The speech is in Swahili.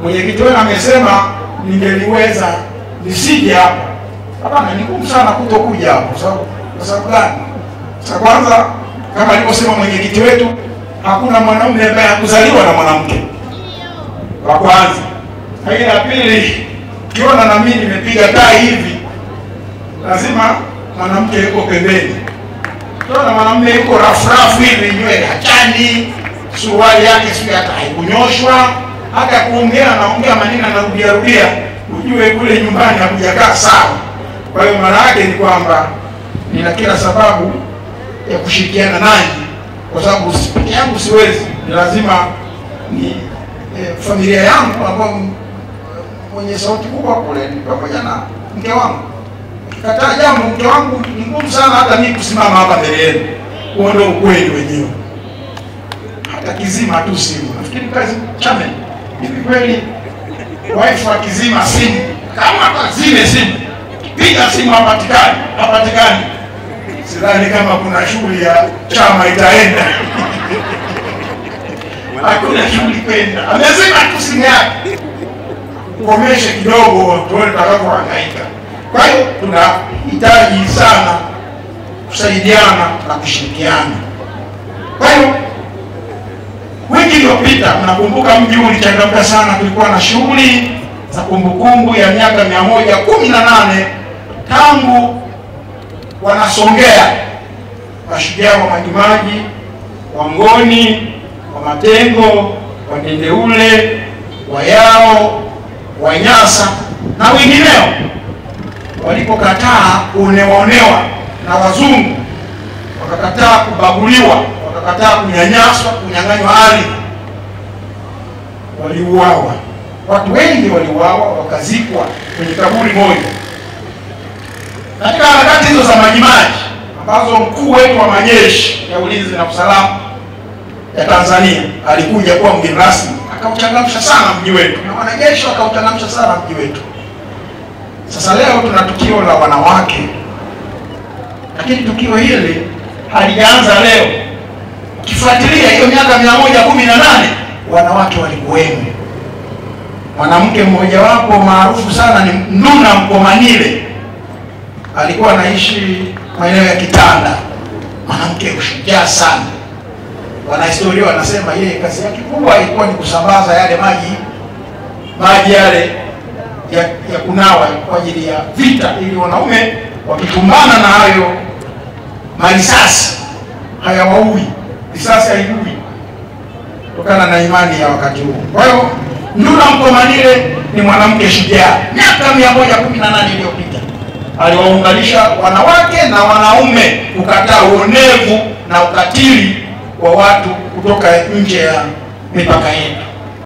mwenyekiti wenu amesema ningeliweza nisije hapa. Hapana, ni ngumu sana kutokuja hapo. Kwa sababu gani? Kwanza, kama alivyosema mwenyekiti wetu, hakuna mwanaume ambaye hakuzaliwa na mwanamke. Kwa kwanza. Lakini la pili, kiona na mimi nimepiga tai hivi, lazima mwanamke yuko pembeni. Kiona mwanamume yuko rafu hivi, nywele hachani, suruali yake sio hata haikunyoshwa, hata kuongea anaongea maneno anarudia, ujue kule nyumbani hakujakaa sawa. Kwa hiyo maana yake ni kwamba nina kila sababu ya kushirikiana nanyi, kwa sababu peke yangu siwezi. Ni lazima ni familia yangu ambao mwenye sauti kubwa kule pamoja na mke wangu. Kataa jambo mke wangu ni ngumu sana hata mimi kusimama hapa mbele yenu. Huo ndio ukweli wenyewe. Hata kizima tu simu. Nafikiri kazi chame. Hivi kweli wife akizima simu, kama zime simu, piga simu hapatikani. Sidhani kama kuna shughuli ya chama itaenda. Hakuna shughuli kwenda. Amesema tu simu yake. Komeshe kidogo tuone tutakapohangaika. Kwa hiyo tunahitaji sana kusaidiana na kushirikiana. Kwa hiyo wiki iliyopita mnakumbuka mji ulichangamka sana, tulikuwa na shughuli za kumbukumbu ya miaka 118 tangu Wanasongea mashujaa wa Majimaji, Wangoni, wa Matengo, wa Ndendeule, Wayao, Wanyasa na wengineo walipokataa kuonewa na wazungu, wakakataa kubaguliwa, wakakataa kunyanyaswa, kunyang'anywa ardhi, waliuawa. Watu wengi waliuawa, wakazikwa kwenye kaburi moja. Katika harakati hizo za Majimaji ambazo mkuu wetu wa majeshi ya ulinzi na usalama ya Tanzania alikuja kuwa mgeni rasmi, akauchangamsha sana mji wetu na wanajeshi wakauchangamsha sana mji wetu. Sasa leo tuna tukio la wanawake, lakini tukio hili halijaanza leo. Ukifuatilia hiyo miaka 118 wanawake walikuwemo. Mwanamke mmoja wapo maarufu sana ni Nduna Mkomanile, alikuwa anaishi maeneo ya Kitanda, mwanamke ushujaa sana. Wanahistoria wanasema yeye kazi yake kubwa ilikuwa ni kusambaza yale maji yale ya kunawa kwa ajili ya vita, ili wanaume wakikumbana na hayo marisasi hayawaui, risasi haijui, kutokana na imani ya wakati huo. Kwa hiyo Nduna Mkomanile ni mwanamke shujaa. Miaka 118 iliyopita aliwaunganisha wanawake na wanaume kukataa uonevu na ukatili wa watu kutoka nje ya mipaka yetu.